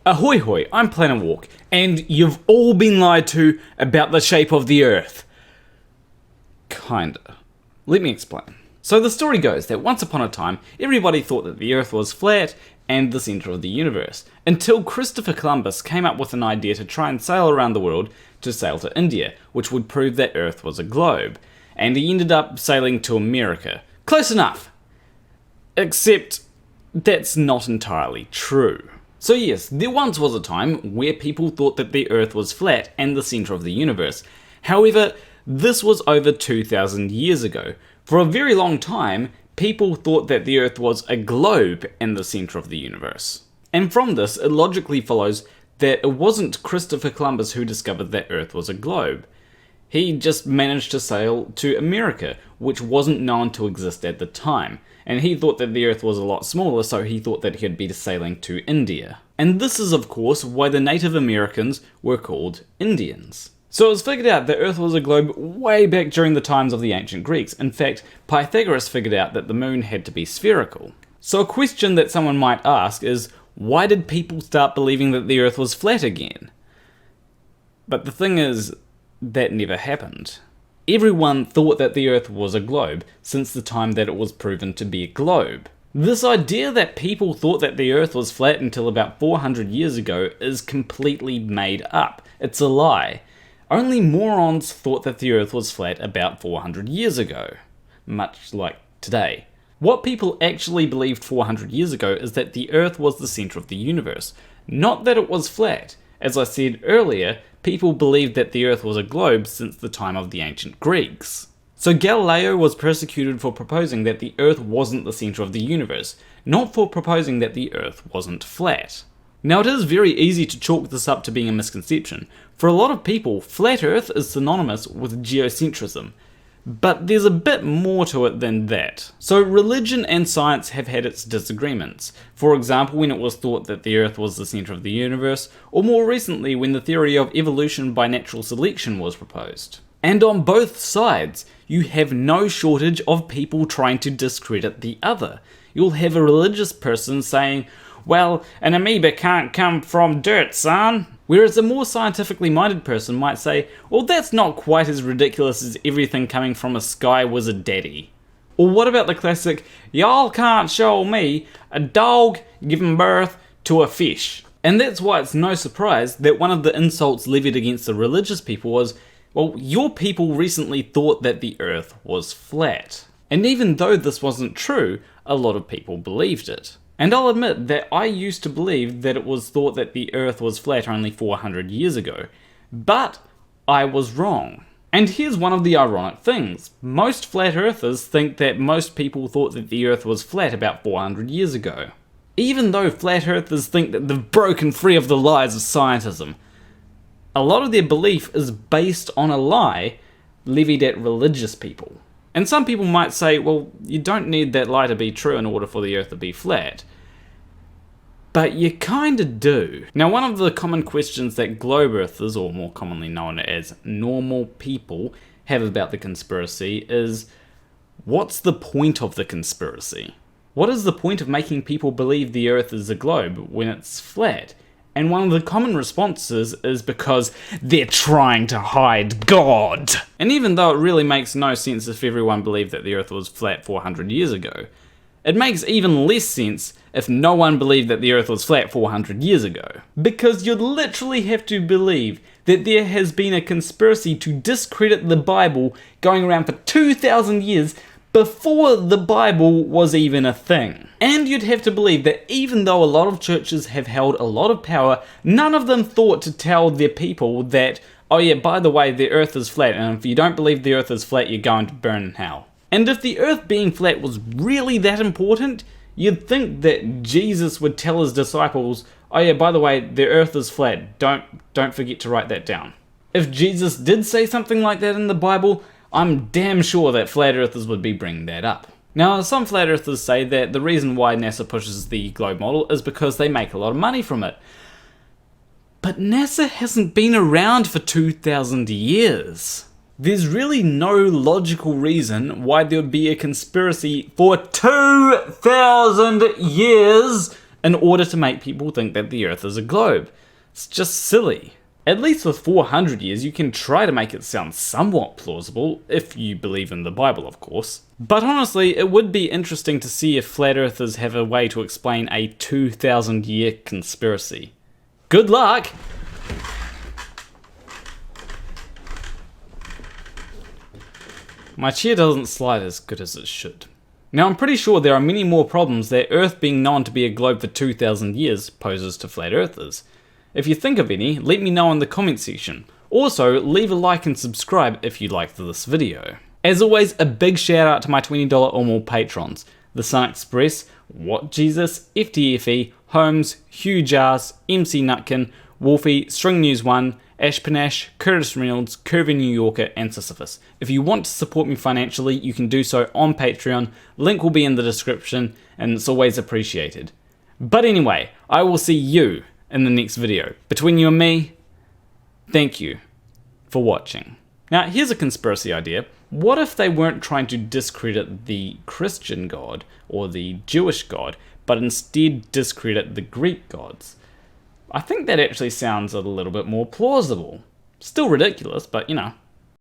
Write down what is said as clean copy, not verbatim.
Ahoy hoy, I'm Planet Walk, and you've all been lied to about the shape of the Earth. Kinda. Let me explain. So the story goes that once upon a time, everybody thought that the Earth was flat and the centre of the universe, until Christopher Columbus came up with an idea to try and sail around the world to sail to India, which would prove that Earth was a globe, and he ended up sailing to America. Close enough! Except that's not entirely true. So yes, there once was a time where people thought that the Earth was flat and the centre of the universe. However, this was over 2,000 years ago. For a very long time, people thought that the Earth was a globe and the centre of the universe. And from this, it logically follows that it wasn't Christopher Columbus who discovered that Earth was a globe. He just managed to sail to America, which wasn't known to exist at the time, and he thought that the Earth was a lot smaller, so he thought that he'd be sailing to India. And this is of course why the Native Americans were called Indians. So it was figured out that Earth was a globe way back during the times of the ancient Greeks. In fact, Pythagoras figured out that the moon had to be spherical. So a question that someone might ask is, why did people start believing that the Earth was flat again? But the thing is, that never happened. Everyone thought that the Earth was a globe since the time that it was proven to be a globe. This idea that people thought that the Earth was flat until about 400 years ago is completely made up. It's a lie. Only morons thought that the Earth was flat about 400 years ago, much like today. What people actually believed 400 years ago is that the Earth was the centre of the universe, not that it was flat. As I said earlier, people believed that the Earth was a globe since the time of the ancient Greeks. So Galileo was persecuted for proposing that the Earth wasn't the centre of the universe, not for proposing that the Earth wasn't flat. Now it is very easy to chalk this up to being a misconception. For a lot of people, flat Earth is synonymous with geocentrism. But there's a bit more to it than that. So religion and science have had its disagreements. For example, when it was thought that the Earth was the centre of the universe, or more recently when the theory of evolution by natural selection was proposed. And on both sides, you have no shortage of people trying to discredit the other. You'll have a religious person saying, well, an amoeba can't come from dirt, son. Whereas a more scientifically minded person might say, well, that's not quite as ridiculous as everything coming from a sky wizard daddy. Or what about the classic, y'all can't show me a dog giving birth to a fish? And that's why it's no surprise that one of the insults levied against the religious people was, well, your people recently thought that the Earth was flat. And even though this wasn't true, a lot of people believed it. And I'll admit that I used to believe that it was thought that the Earth was flat only 400 years ago. But I was wrong. And here's one of the ironic things. Most flat earthers think that most people thought that the Earth was flat about 400 years ago. Even though flat earthers think that they've broken free of the lies of scientism, a lot of their belief is based on a lie levied at religious people. And some people might say, well, you don't need that lie to be true in order for the Earth to be flat. But you kinda do. Now, one of the common questions that globe earthers, or more commonly known as normal people, have about the conspiracy is, what's the point of the conspiracy? What is the point of making people believe the Earth is a globe when it's flat? And one of the common responses is because they're trying to hide God. And even though it really makes no sense if everyone believed that the Earth was flat 400 years ago, it makes even less sense if no one believed that the Earth was flat 400 years ago. Because you'd literally have to believe that there has been a conspiracy to discredit the Bible going around for 2,000 years before the Bible was even a thing. And you'd have to believe that even though a lot of churches have held a lot of power, none of them thought to tell their people that, oh yeah, by the way, the Earth is flat, and if you don't believe the Earth is flat, you're going to burn in hell. And if the Earth being flat was really that important, you'd think that Jesus would tell his disciples, oh yeah, by the way, the Earth is flat, don't forget to write that down. If Jesus did say something like that in the Bible, I'm damn sure that flat earthers would be bringing that up. Now, some flat earthers say that the reason why NASA pushes the globe model is because they make a lot of money from it. But NASA hasn't been around for 2,000 years. There's really no logical reason why there would be a conspiracy for 2,000 years in order to make people think that the Earth is a globe. It's just silly. At least with 400 years, you can try to make it sound somewhat plausible, if you believe in the Bible, of course. But honestly, it would be interesting to see if flat earthers have a way to explain a 2,000-year conspiracy. Good luck! My chair doesn't slide as good as it should. Now, I'm pretty sure there are many more problems that Earth being known to be a globe for 2,000 years poses to flat earthers. If you think of any, let me know in the comment section. Also, leave a like and subscribe if you liked this video. As always, a big shout out to my $20 or more patrons: TheSunExpress, What Jesus, FTFE, Holmes, Hugh Jarsz, MC.Nutkin, Wolfie, String News 1, Ashpanash, Reynolds, Curvy New Yorker, and Syssiphus. If you want to support me financially, you can do so on Patreon. Link will be in the description, and it's always appreciated. But anyway, I will see you in the next video. Between you and me, thank you for watching. Now, here's a conspiracy idea. What if they weren't trying to discredit the Christian God or the Jewish God, but instead discredit the Greek gods? I think that actually sounds a little bit more plausible. Still ridiculous, but you know.